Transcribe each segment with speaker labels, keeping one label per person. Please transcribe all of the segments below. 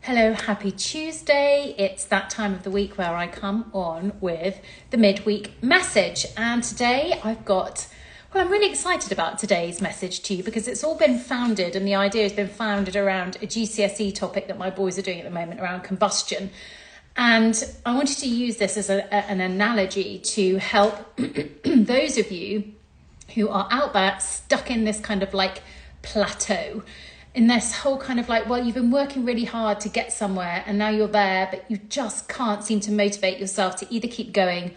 Speaker 1: Hello, happy Tuesday. It's that time of the week where I come on with the midweek message. And today I'm really excited about today's message to you because it's all been founded and the idea has been founded around a GCSE topic that my boys are doing at the moment around combustion. And I wanted to use this as an analogy to help those of you who are out there stuck in this kind of like plateau, in this whole kind of like, well, you've been working really hard to get somewhere and now you're there, but you just can't seem to motivate yourself to either keep going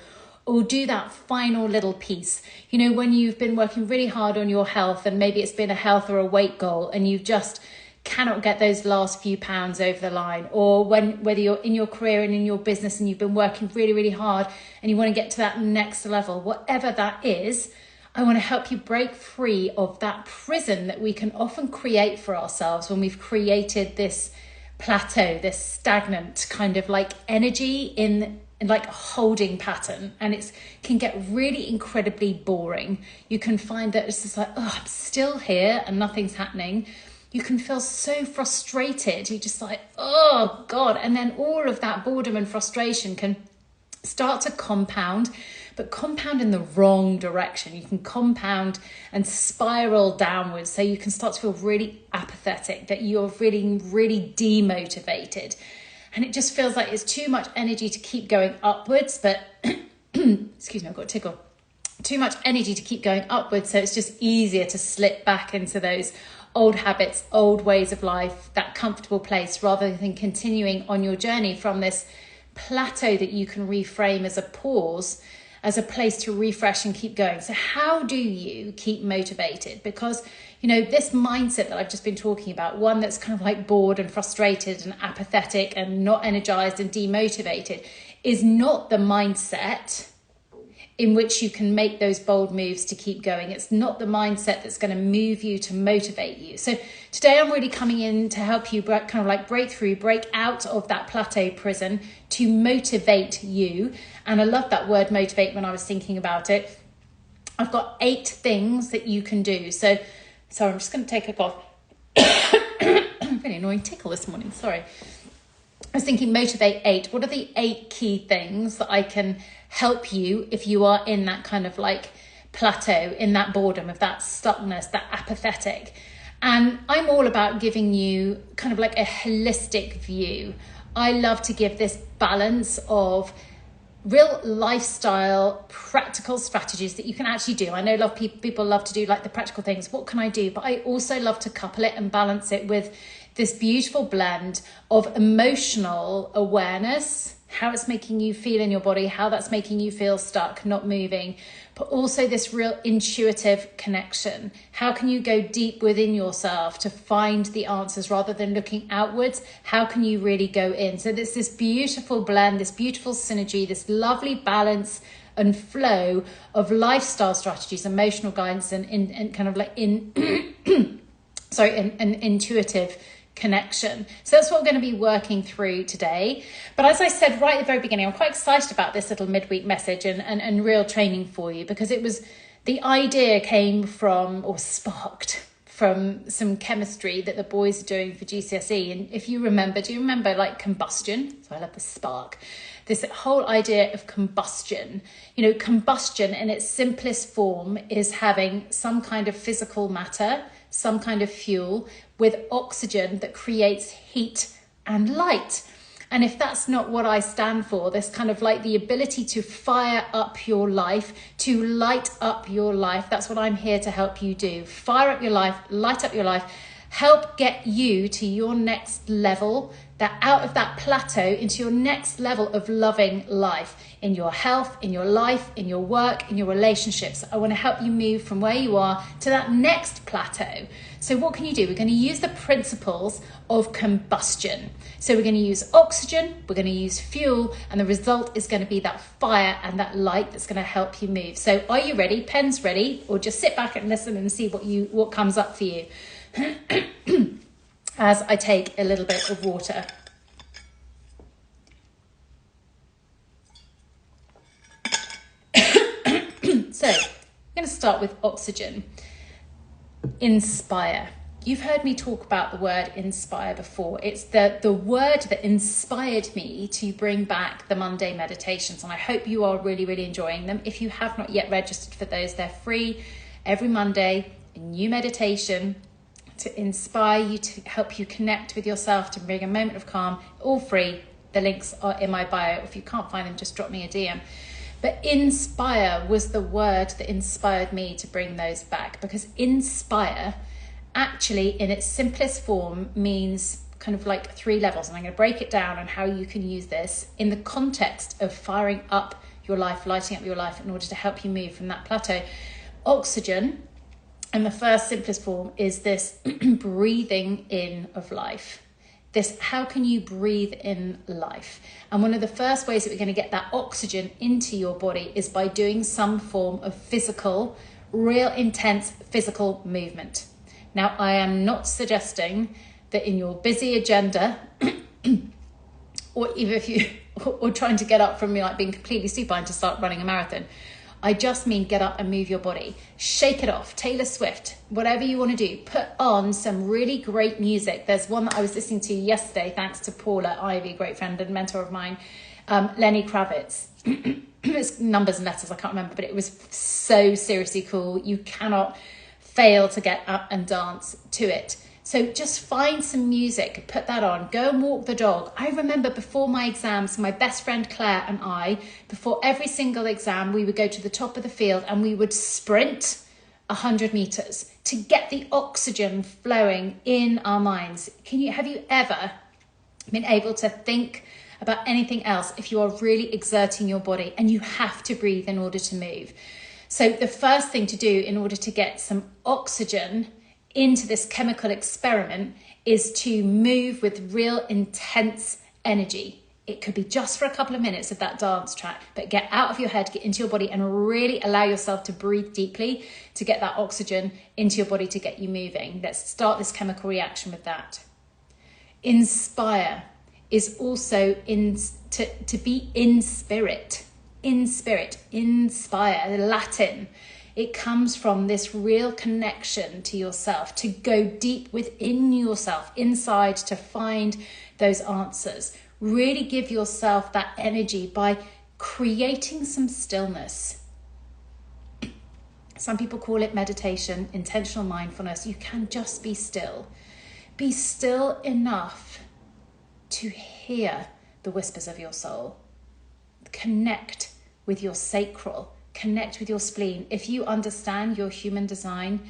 Speaker 1: or do that final little piece. You know, when you've been working really hard on your health and maybe it's been a health or a weight goal and you just cannot get those last few pounds over the line, or whether you're in your career and in your business and you've been working really, really hard and you want to get to that next level, whatever that is, I want to help you break free of that prison that we can often create for ourselves when we've created this plateau, this stagnant kind of like energy in like a holding pattern, and it can get really incredibly boring. You can find that it's just like, oh, I'm still here and nothing's happening. You can feel so frustrated. You're just like, oh God. And then all of that boredom and frustration can start to compound, but compound in the wrong direction. You can compound and spiral downwards. So you can start to feel really apathetic, that you're really, really demotivated. And it just feels like it's too much energy to keep going upwards, but excuse me, I've got a tickle. Too much energy to keep going upwards. So it's just easier to slip back into those old habits, old ways of life, that comfortable place, rather than continuing on your journey from this plateau that you can reframe as a pause, as a place to refresh and keep going. So how do you keep motivated? Because, you know, this mindset that I've just been talking about, one that's kind of like bored and frustrated and apathetic and not energized and demotivated, is not the mindset in which you can make those bold moves to keep going. It's not the mindset that's going to move you, to motivate you. So today I'm really coming in to help you kind of like break out of that plateau prison to motivate you. And I love that word motivate when I was thinking about it. I've got 8 things that you can do. So I'm just going to take a cough. Really annoying tickle this morning, sorry. I was thinking motivate 8. What are the 8 key things that I can help you if you are in that kind of like plateau, in that boredom, of that stuckness, that apathetic? And I'm all about giving you kind of like a holistic view. I love to give this balance of real lifestyle, practical strategies that you can actually do. I know a lot of people love to do like the practical things. What can I do? But I also love to couple it and balance it with this beautiful blend of emotional awareness, how it's making you feel in your body, how that's making you feel stuck, not moving, but also this real intuitive connection. How can you go deep within yourself to find the answers rather than looking outwards? How can you really go in? So there's this beautiful blend, this beautiful synergy, this lovely balance and flow of lifestyle strategies, emotional guidance, and kind of like an intuitive connection. So that's what we're going to be working through today. But as I said right at the very beginning, I'm quite excited about this little midweek message and real training for you, because the idea came from, or sparked from, some chemistry that the boys are doing for GCSE. And if you remember, do you remember like combustion? So I love the spark. This whole idea of combustion, you know, combustion in its simplest form is having some kind of physical matter, some kind of fuel with oxygen that creates heat and light. And if that's not what I stand for, this kind of like the ability to fire up your life, to light up your life, that's what I'm here to help you do. Fire up your life, light up your life, help get you to your next level, that out of that plateau into your next level of loving life, in your health, in your life, in your work, in your relationships. I want to help you move from where you are to that next plateau. So what can you do? We're going to use the principles of combustion. So we're going to use oxygen, we're going to use fuel, and the result is going to be that fire and that light that's going to help you move. So are you ready? Pens ready? Or just sit back and listen and see what comes up for you. As I take a little bit of water. So, I'm going to start with oxygen. Inspire. you've heard me talk about the word inspire before. It's the word that inspired me to bring back the Monday meditations. And I hope you are really, really enjoying them. If you have not yet registered for those, they're free every Monday, a new meditation to inspire you, to help you connect with yourself, to bring a moment of calm, all free. The links are in my bio. If you can't find them, just drop me a DM. But inspire was the word that inspired me to bring those back, because inspire actually in its simplest form means kind of like 3 levels. And I'm going to break it down on how you can use this in the context of firing up your life, lighting up your life in order to help you move from that plateau. Oxygen, in the first simplest form, is this breathing in of life. This, how can you breathe in life? And one of the first ways that we're going to get that oxygen into your body is by doing some form of physical, real intense physical movement. Now, I am not suggesting that in your busy agenda, or even if you, or trying to get up from like being completely supine to start running a marathon. I just mean get up and move your body. Shake it off. Taylor Swift, whatever you want to do. Put on some really great music. There's one that I was listening to yesterday, thanks to Paula Ivy, a great friend and mentor of mine, Lenny Kravitz. It's numbers and letters, I can't remember, but it was so seriously cool. You cannot fail to get up and dance to it. So just find some music, put that on, go and walk the dog. I remember before my exams, my best friend Claire and I, before every single exam, we would go to the top of the field and we would sprint 100 meters to get the oxygen flowing in our minds. Have you ever been able to think about anything else if you are really exerting your body and you have to breathe in order to move? So the first thing to do in order to get some oxygen into this chemical experiment is to move with real intense energy. It could be just for a couple of minutes of that dance track, but get out of your head, get into your body and really allow yourself to breathe deeply to get that oxygen into your body to get you moving. Let's start this chemical reaction with that. Inspire is also to be in spirit. In spirit, inspire, Latin. It comes from this real connection to yourself, to go deep within yourself, inside, to find those answers. Really give yourself that energy by creating some stillness. Some people call it meditation, intentional mindfulness. You can just be still. Be still enough to hear the whispers of your soul. Connect with your sacral. Connect with your spleen. If you understand your human design,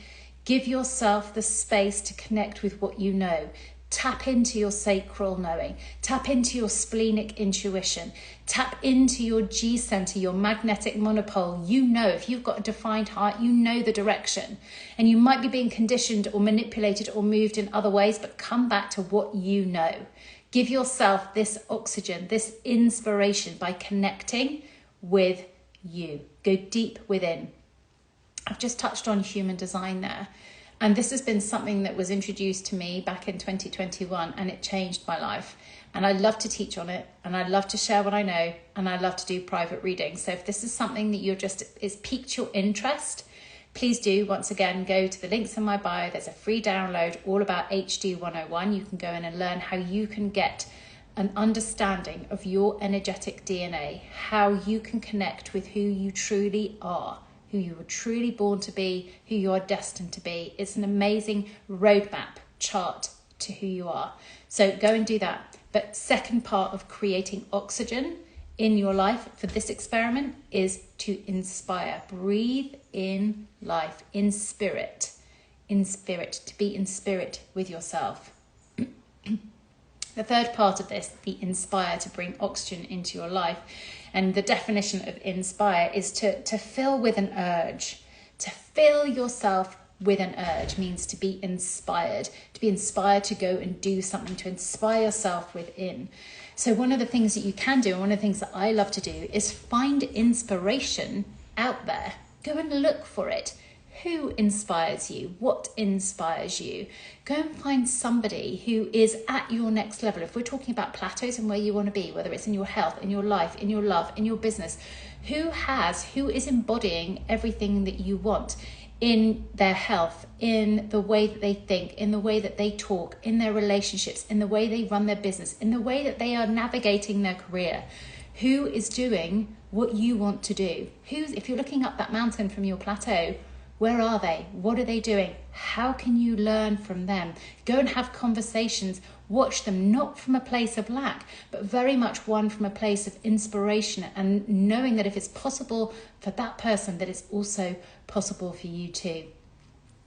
Speaker 1: give yourself the space to connect with what you know. Tap into your sacral knowing. Tap into your splenic intuition. Tap into your G center, your magnetic monopole. You know, if you've got a defined heart, you know the direction. And you might be being conditioned or manipulated or moved in other ways, but come back to what you know. Give yourself this oxygen, this inspiration by connecting with you. Go deep within. I've just touched on human design there. And this has been something that was introduced to me back in 2021 and it changed my life. And I love to teach on it and I love to share what I know and I love to do private readings. So if this is something that it's piqued your interest, please do once again go to the links in my bio. There's a free download all about HD 101. You can go in and learn how you can get an understanding of your energetic DNA, how you can connect with who you truly are, who you were truly born to be, who you are destined to be. It's an amazing roadmap chart to who you are. So go and do that. But second part of creating oxygen in your life for this experiment is to inspire. Breathe in life, in spirit, to be in spirit with yourself. The third part of this, the inspire, to bring oxygen into your life. And the definition of inspire is to fill with an urge. To fill yourself with an urge means to be inspired to go and do something, to inspire yourself within. So one of the things that you can do, and one of the things that I love to do, is find inspiration out there. Go and look for it. Who inspires you? What inspires you? Go and find somebody who is at your next level. If we're talking about plateaus and where you want to be, whether it's in your health, in your life, in your love, in your business, who is embodying everything that you want? in their health, in the way that they think, in the way that they talk, in their relationships, in the way they run their business, in the way that they are navigating their career. Who is doing what you want to do? If you're looking up that mountain from your plateau, where are they? What are they doing? How can you learn from them? Go and have conversations. Watch them, not from a place of lack, but very much one from a place of inspiration and knowing that if it's possible for that person, that it's also possible for you too.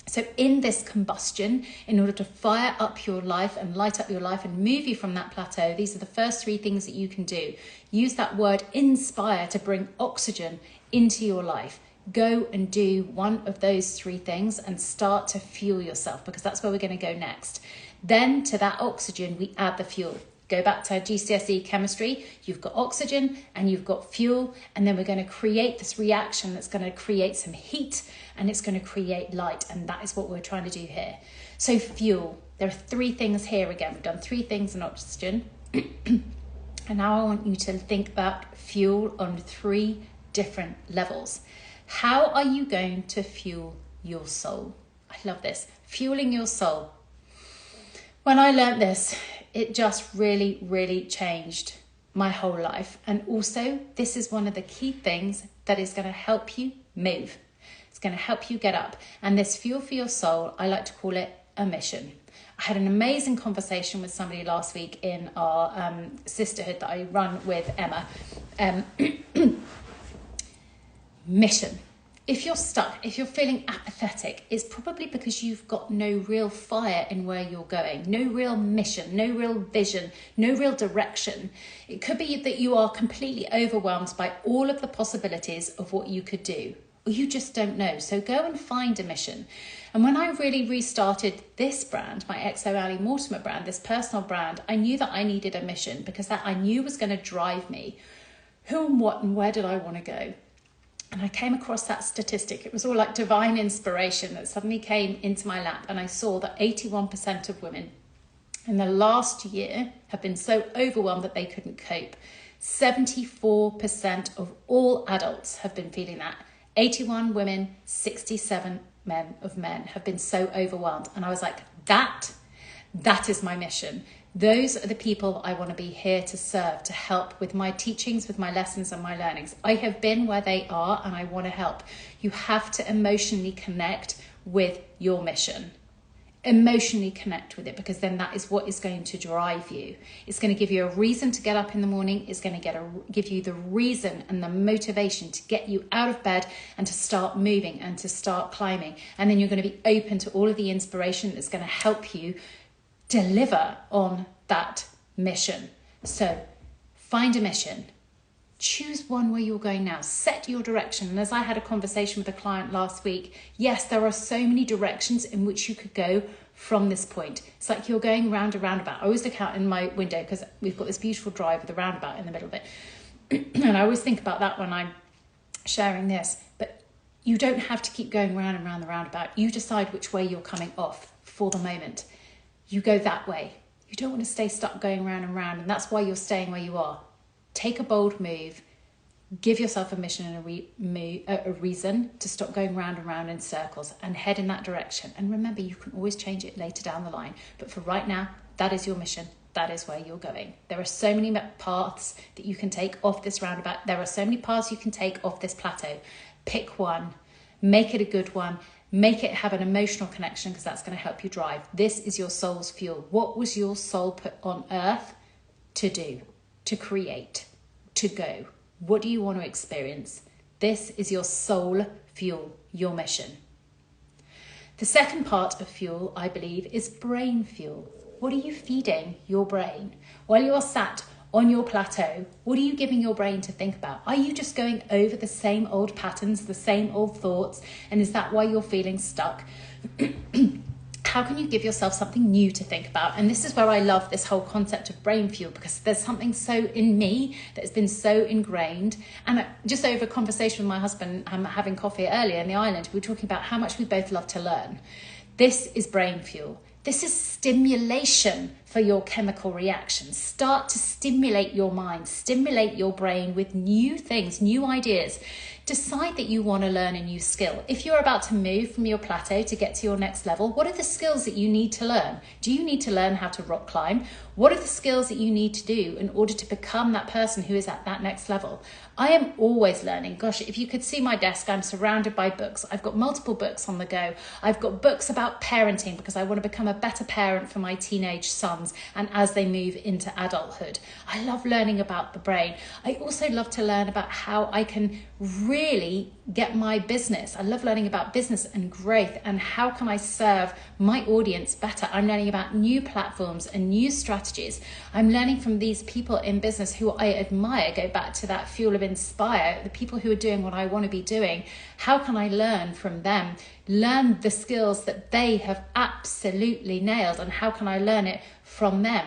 Speaker 1: So in this combustion, in order to fire up your life and light up your life and move you from that plateau, these are the first three things that you can do. Use that word inspire to bring oxygen into your life. Go and do one of those three things and start to fuel yourself, because that's where we're going to go next. Then to that oxygen, we add the fuel. Go back to GCSE chemistry. You've got oxygen and you've got fuel, and then we're going to create this reaction that's going to create some heat and it's going to create light, and that is what we're trying to do here. So fuel, there are three things here again. We've done three things in oxygen. And now I want you to think about fuel on three different levels. How are you going to fuel your soul? I love this. Fueling your soul. When I learned this, it just really, really changed my whole life. And also, this is one of the key things that is going to help you move. It's going to help you get up. And this fuel for your soul, I like to call it a mission. I had an amazing conversation with somebody last week in our sisterhood that I run with Emma. Mission. If you're stuck, if you're feeling apathetic, it's probably because you've got no real fire in where you're going, no real mission, no real vision, no real direction. It could be that you are completely overwhelmed by all of the possibilities of what you could do, or you just don't know. So go and find a mission. And when I really restarted this brand, my XO Ali Mortimer brand, this personal brand, I knew that I needed a mission, because that I knew was going to drive me. Who and what and where did I want to go? And I came across that statistic. It was all like divine inspiration that suddenly came into my lap. And I saw that 81% of women in the last year have been so overwhelmed that they couldn't cope. 74% of all adults have been feeling that. 81 women, 67 men have been so overwhelmed. And I was like, that is my mission. Those are the people I want to be here to serve, to help with my teachings, with my lessons and my learnings. I have been where they are and I want to help. You have to emotionally connect with your mission. Emotionally connect with it, because then that is what is going to drive you. It's going to give you a reason to get up in the morning. It's going to give you the reason and the motivation to get you out of bed and to start moving and to start climbing. And then you're going to be open to all of the inspiration that's going to help you deliver on that mission. So find a mission. Choose one where you're going now. Set your direction. And as I had a conversation with a client last week, yes, there are so many directions in which you could go from this point. It's like you're going round a roundabout. I always look out in my window because we've got this beautiful drive with a roundabout in the middle of it. And I always think about that when I'm sharing this. But you don't have to keep going round and round the roundabout. You decide which way you're coming off for the moment. You go that way. You don't want to stay stuck going round and round, and that's why you're staying where you are. Take a bold move. Give yourself a mission and a reason to stop going round and round in circles and head in that direction. And remember, you can always change it later down the line. But for right now, that is your mission. That is where you're going. There are so many paths that you can take off this roundabout. There are so many paths you can take off this plateau. Pick one. Make it a good one. Make it have an emotional connection, because that's going to help you drive. This is your soul's fuel. What was your soul put on earth to do, to create, to go? What do you want to experience? This is your soul fuel, your mission. The second part of fuel, I believe, is brain fuel. What are you feeding your brain? While you're sat on your plateau, what are you giving your brain to think about? Are you just going over the same old patterns, the same old thoughts? And is that why you're feeling stuck? How can you give yourself something new to think about? And this is where I love this whole concept of brain fuel, because there's something so in me that has been so ingrained. And just over a conversation with my husband, having coffee earlier in the island, we were talking about how much we both love to learn. This is brain fuel. This is stimulation for your chemical reactions. Start to stimulate your mind, stimulate your brain with new things, new ideas. decide that you want to learn a new skill. If you're about to move from your plateau to get to your next level, what are the skills that you need to learn? Do you need to learn how to rock climb? What are the skills that you need to do in order to become that person who is at that next level? I am always learning. Gosh, if you could see my desk, I'm surrounded by books. I've got multiple books on the go. I've got books about parenting because I want to become a better parent for my teenage sons and as they move into adulthood. I love learning about the brain. I also love to learn about how I can really get my business. I love learning about business and growth and how can I serve my audience better. I'm learning about new platforms and new strategies. I'm learning from these people in business who I admire. Go back to that fuel of inspire, the people who are doing what I want to be doing. How can I learn from them? Learn the skills that they have absolutely nailed, and how can I learn it from them?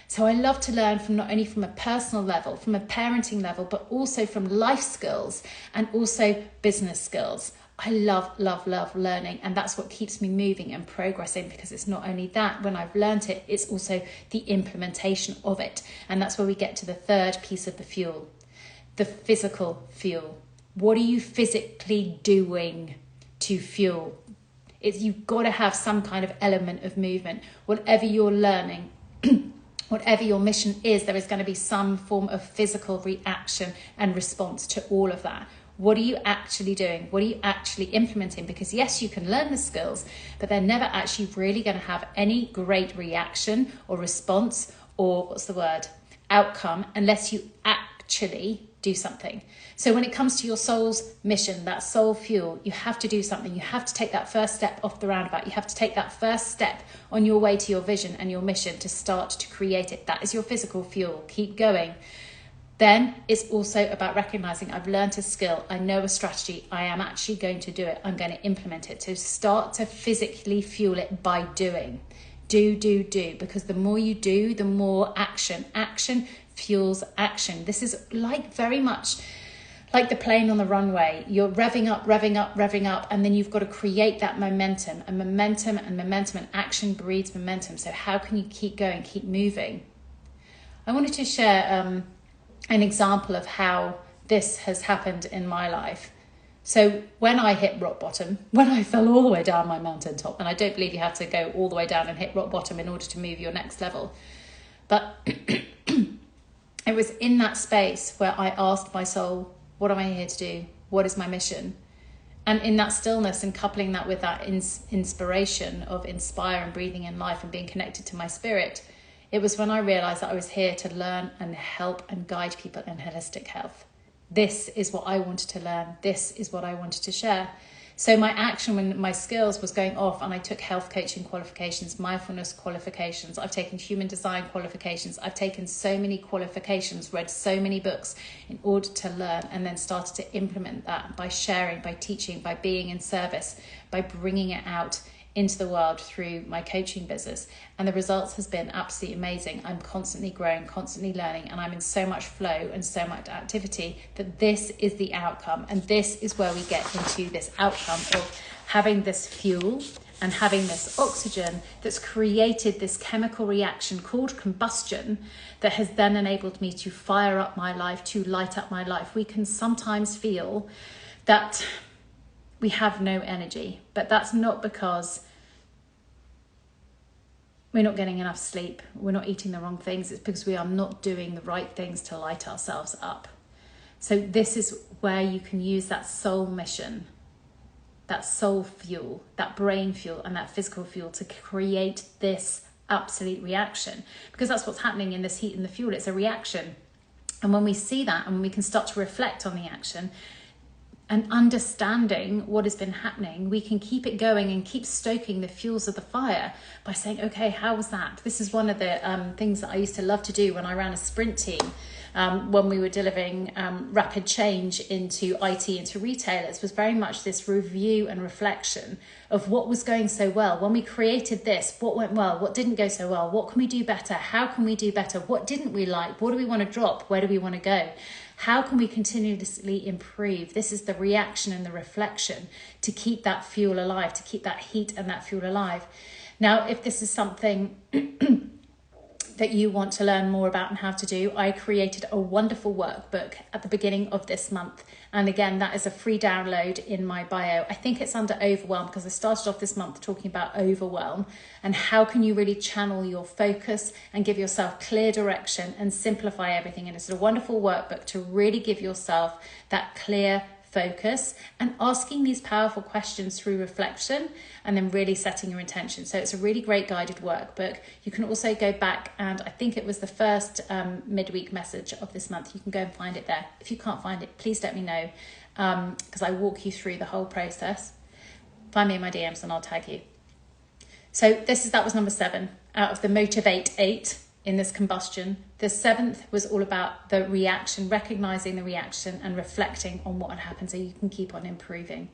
Speaker 1: So I love to learn from not only from a personal level, from a parenting level, but also from life skills and also business skills. I love, love, love learning, and that's what keeps me moving and progressing, because it's not only that when I've learned it, it's also the implementation of it. And that's where we get to the third piece of the fuel, the physical fuel. What are you physically doing to fuel? You've got to have some kind of element of movement. Whatever you're learning, whatever your mission is, there is going to be some form of physical reaction and response to all of that. What are you actually doing? What are you actually implementing? Because yes, you can learn the skills, but they're never actually really going to have any great reaction or response or outcome unless you actually do something. So when it comes to your soul's mission, that soul fuel, you have to do something. You have to take that first step off the roundabout. You have to take that first step on your way to your vision and your mission to start to create it. That is your physical fuel. Keep going. Then it's also about recognizing I've learned a skill. I know a strategy. I am actually going to do it. I'm going to implement it. So start to physically fuel it by doing. Do. Because the more you do, the more action. Action fuels action. This is very much like the plane on the runway. You're revving up, and then you've got to create that momentum. And momentum and action breeds momentum. So how can you keep going, keep moving? I wanted to share an example of how this has happened in my life. So when I hit rock bottom, when I fell all the way down my mountaintop, and I don't believe you have to go all the way down and hit rock bottom in order to move your next level, but it was in that space where I asked my soul, what am I here to do? What is my mission? And in that stillness and coupling that with that inspiration of inspire and breathing in life and being connected to my spirit, it was when I realized that I was here to learn and help and guide people in holistic health. This is what I wanted to learn. This is what I wanted to share. So my action when my skills was going off, and I took health coaching qualifications, mindfulness qualifications. I've taken human design qualifications. I've taken so many qualifications, read so many books in order to learn, and then started to implement that by sharing, by teaching, by being in service, by bringing it out into the world through my coaching business. And the results has been absolutely amazing. I'm constantly growing, constantly learning, and I'm in so much flow and so much activity that this is the outcome. And this is where we get into this outcome of having this fuel and having this oxygen that's created this chemical reaction called combustion that has then enabled me to fire up my life, to light up my life. We can sometimes feel that we have no energy, but that's not because we're not getting enough sleep, we're not eating the wrong things. It's because we are not doing the right things to light ourselves up. So this is where you can use that soul mission, that soul fuel, that brain fuel, and that physical fuel to create this absolute reaction, because that's what's happening in this heat and the fuel. It's a reaction. And when we see that, and when we can start to reflect on the action and understanding what has been happening, we can keep it going and keep stoking the fuels of the fire by saying, okay, how was that? This is one of the things that I used to love to do when I ran a sprint team, when we were delivering rapid change into IT, into retailers, was very much this review and reflection of what was going so well. When we created this, what went well, what didn't go so well, what can we do better, how can we do better, what didn't we like, what do we want to drop, where do we want to go? How can we continuously improve? This is the reaction and the reflection to keep that fuel alive, to keep that heat and that fuel alive. Now, if this is something that you want to learn more about and how to do, I created a wonderful workbook at the beginning of this month. And again, that is a free download in my bio. I think it's under overwhelm, because I started off this month talking about overwhelm and how can you really channel your focus and give yourself clear direction and simplify everything. And it's a wonderful workbook to really give yourself that clear focus and asking these powerful questions through reflection, and then really setting your intention. So it's a really great guided workbook. You can also go back, and I think it was the first midweek message of this month. You can go and find it there. If you can't find it, please let me know, because I walk you through the whole process. Find me in my DMs and I'll tag you. So that was number 7 out of the Motivate 8 in this combustion. The 7th was all about the reaction, recognizing the reaction and reflecting on what had happened so you can keep on improving.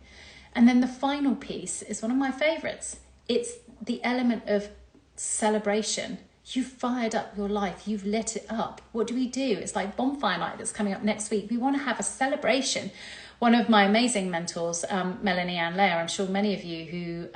Speaker 1: And then the final piece is one of my favorites. It's the element of celebration. You've fired up your life. You've lit it up. What do? It's like bonfire night that's coming up next week. We want to have a celebration. One of my amazing mentors, Melanie Ann Lair, I'm sure many of you who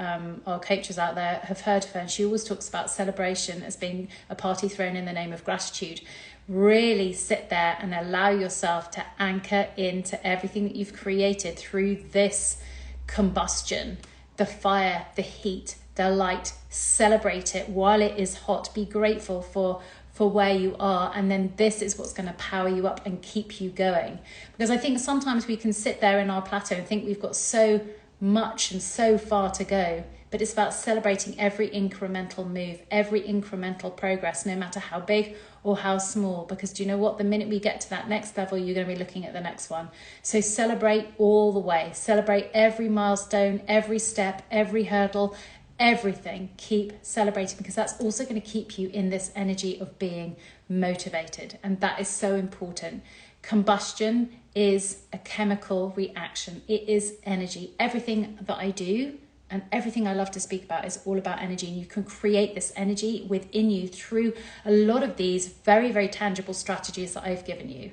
Speaker 1: are coaches out there have heard of her, and she always talks about celebration as being a party thrown in the name of gratitude. Really sit there and allow yourself to anchor into everything that you've created through this combustion, the fire, the heat, the light. Celebrate it while it is hot. Be grateful for where you are, and then this is what's going to power you up and keep you going. Because I think sometimes we can sit there in our plateau and think we've got so much and so far to go, but it's about celebrating every incremental move, every incremental progress, no matter how big or how small. Because do you know what? The minute we get to that next level, you're going to be looking at the next one. So celebrate all the way. Celebrate every milestone, every step, every hurdle, everything. Keep celebrating, because that's also going to keep you in this energy of being motivated. And that is so important. Combustion is a chemical reaction. It is energy. Everything that I do and everything I love to speak about is all about energy. And you can create this energy within you through a lot of these very, very tangible strategies that I've given you.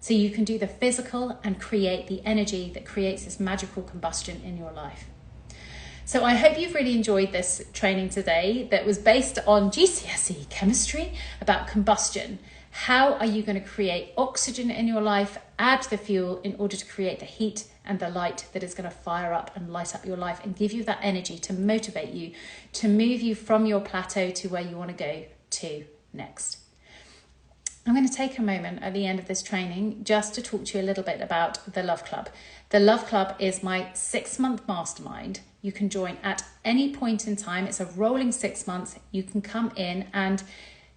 Speaker 1: So you can do the physical and create the energy that creates this magical combustion in your life. So I hope you've really enjoyed this training today that was based on GCSE chemistry about combustion. How are you going to create oxygen in your life, add the fuel in order to create the heat and the light that is going to fire up and light up your life and give you that energy to motivate you, to move you from your plateau to where you want to go to next. I'm going to take a moment at the end of this training just to talk to you a little bit about the Love Club. The Love Club is my 6-month mastermind. You can join at any point in time. It's a rolling 6 months. You can come in and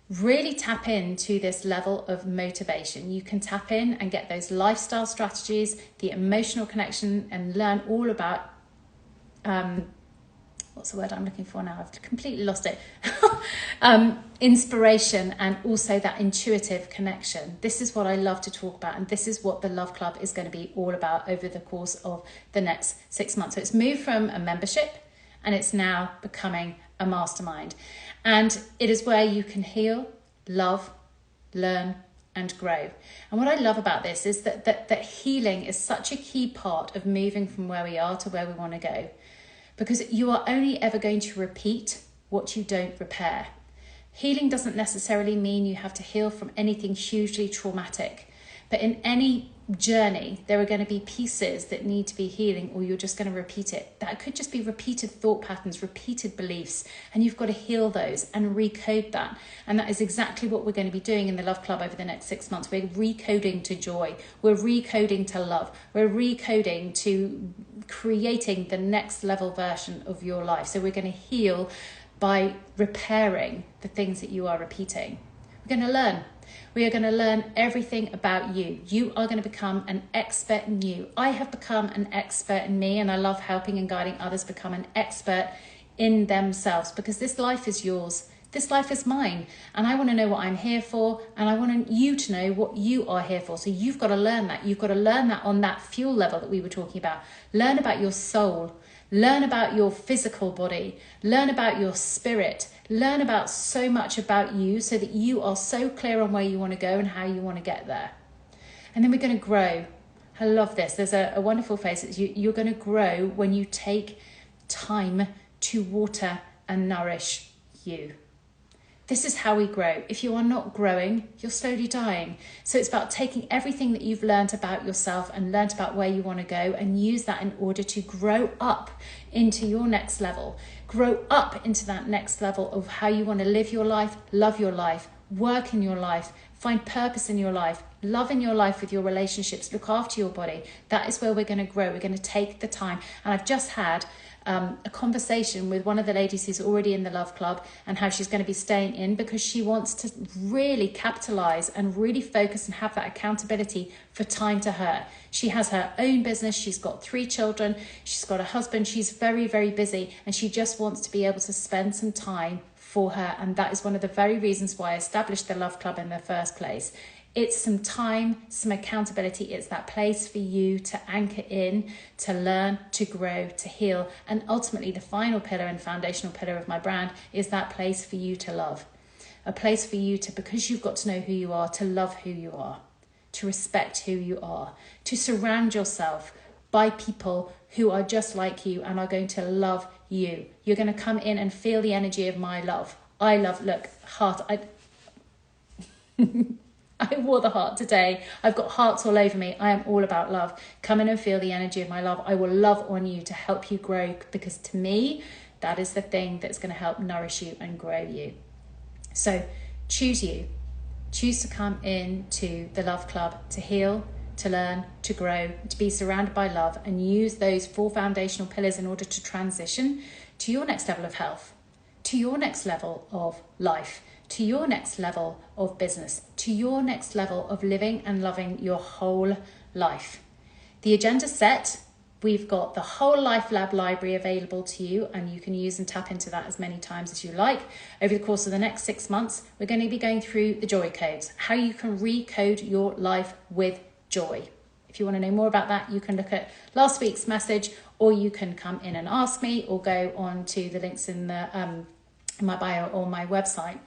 Speaker 1: really tap into this level of motivation. You can tap in and get those lifestyle strategies, the emotional connection, and learn all about what's the word I'm looking for now? I've completely lost it. Inspiration, and also that intuitive connection. This is what I love to talk about, and this is what the Love Club is going to be all about over the course of the next 6 months. So it's moved from a membership and it's now becoming a mastermind. And it is where you can heal, love, learn, and grow. And what I love about this is that healing is such a key part of moving from where we are to where we want to go. Because you are only ever going to repeat what you don't repair. Healing doesn't necessarily mean you have to heal from anything hugely traumatic. But in any journey, there are going to be pieces that need to be healing, or you're just going to repeat it. That could just be repeated thought patterns, repeated beliefs, and you've got to heal those and recode that. And that is exactly what we're going to be doing in the Love Club over the next 6 months. We're recoding to joy. We're recoding to love. We're recoding to creating the next level version of your life. So we're going to heal by repairing the things that you are repeating. We're going to learn. We are going to learn everything about you. You are going to become an expert in you. I have become an expert in me, and I love helping and guiding others become an expert in themselves, because this life is yours. This life is mine, and I want to know what I'm here for, and I want you to know what you are here for. So you've got to learn that. You've got to learn that on that fuel level that we were talking about. Learn about your soul. Learn about your physical body. Learn about your spirit. Learn about so much about you so that you are so clear on where you want to go and how you want to get there. And then we're going to grow. I love this. There's a wonderful phrase. You're going to grow when you take time to water and nourish you. This is how we grow. If you are not growing, you're slowly dying. So it's about taking everything that you've learned about yourself and learned about where you want to go and use that in order to grow up into your next level. Grow up into that next level of how you want to live your life, love your life, work in your life, find purpose in your life, love in your life with your relationships, look after your body. That is where we're going to grow. We're going to take the time. And I've just had a conversation with one of the ladies who's already in the Love Club and how she's going to be staying in because she wants to really capitalize and really focus and have that accountability for time to her. She has her own business. She's got 3 children. She's got a husband. She's very, very busy, and she just wants to be able to spend some time for her. And that is one of the very reasons why I established the Love Club in the first place. It's some time, some accountability. It's that place for you to anchor in, to learn, to grow, to heal. And ultimately, the final pillar and foundational pillar of my brand is that place for you to love. A place for you to, because you've got to know who you are, to love who you are, to respect who you are, to surround yourself by people who are just like you and are going to love you. You're going to come in and feel the energy of my love. I love, look, heart, I wore the heart today. I've got hearts all over me. I am all about love. Come in and feel the energy of my love. I will love on you to help you grow, because to me, that is the thing that's going to help nourish you and grow you. So choose you. Choose to come into the Love Club to heal, to learn, to grow, to be surrounded by love, and use those 4 foundational pillars in order to transition to your next level of health, to your next level of life, to your next level of business, to your next level of living and loving your whole life. The agenda's set. We've got the whole Life Lab library available to you, and you can use and tap into that as many times as you like. Over the course of the next 6 months, we're going to be going through the joy codes, how you can recode your life with joy. If you want to know more about that, you can look at last week's message, or you can come in and ask me, or go on to the links in the in my bio or my website.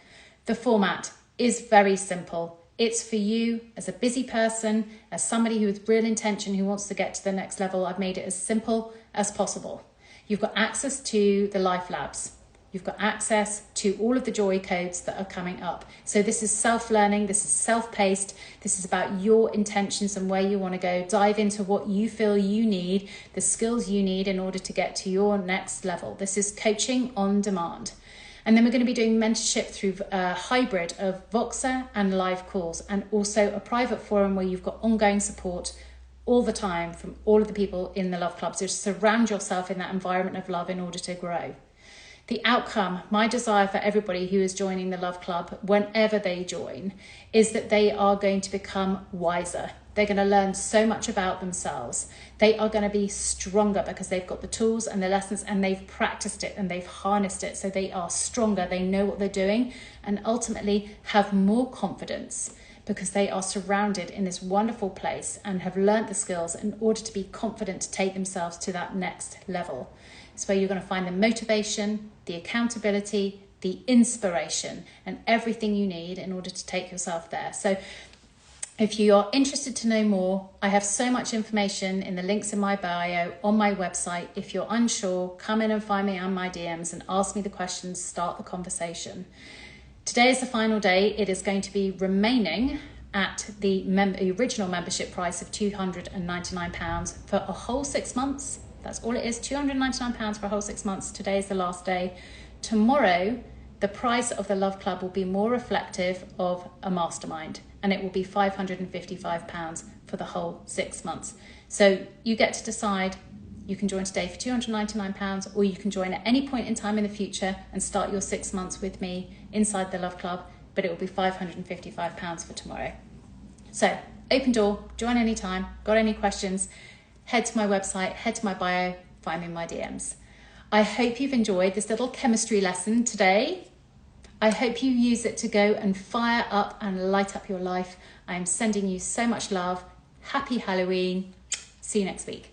Speaker 1: The format is very simple. It's for you as a busy person, as somebody who with real intention who wants to get to the next level. I've made it as simple as possible. You've got access to the Life Labs. You've got access to all of the joy codes that are coming up. So this is self-learning, this is self-paced, this is about your intentions and where you want to go. Dive into what you feel you need, the skills you need in order to get to your next level. This is coaching on demand. And then we're going to be doing mentorship through a hybrid of Voxer and live calls, and also a private forum where you've got ongoing support all the time from all of the people in the Love Club. So surround yourself in that environment of love in order to grow. The outcome, my desire for everybody who is joining the Love Club, whenever they join, is that they are going to become wiser. They're going to learn so much about themselves. They are going to be stronger because they've got the tools and the lessons, and they've practiced it and they've harnessed it. So they are stronger. They know what they're doing, and ultimately have more confidence because they are surrounded in this wonderful place and have learned the skills in order to be confident to take themselves to that next level. It's where you're going to find the motivation, the accountability, the inspiration, and everything you need in order to take yourself there. So if you are interested to know more, I have so much information in the links in my bio on my website. If you're unsure, come in and find me on my DMs and ask me the questions, start the conversation. Today is the final day. It is going to be remaining at the original membership price of £299 for a whole 6 months. That's all it is, £299 for a whole 6 months. Today is the last day. Tomorrow, the price of the Love Club will be more reflective of a mastermind, and it will be £555 for the whole 6 months. So you get to decide. You can join today for £299, or you can join at any point in time in the future and start your 6 months with me inside the Love Club, but it will be £555 for tomorrow. So open door, join anytime. Got any questions? Head to my website, head to my bio, find me in my DMs. I hope you've enjoyed this little chemistry lesson today. I hope you use it to go and fire up and light up your life. I am sending you so much love. Happy Halloween. See you next week.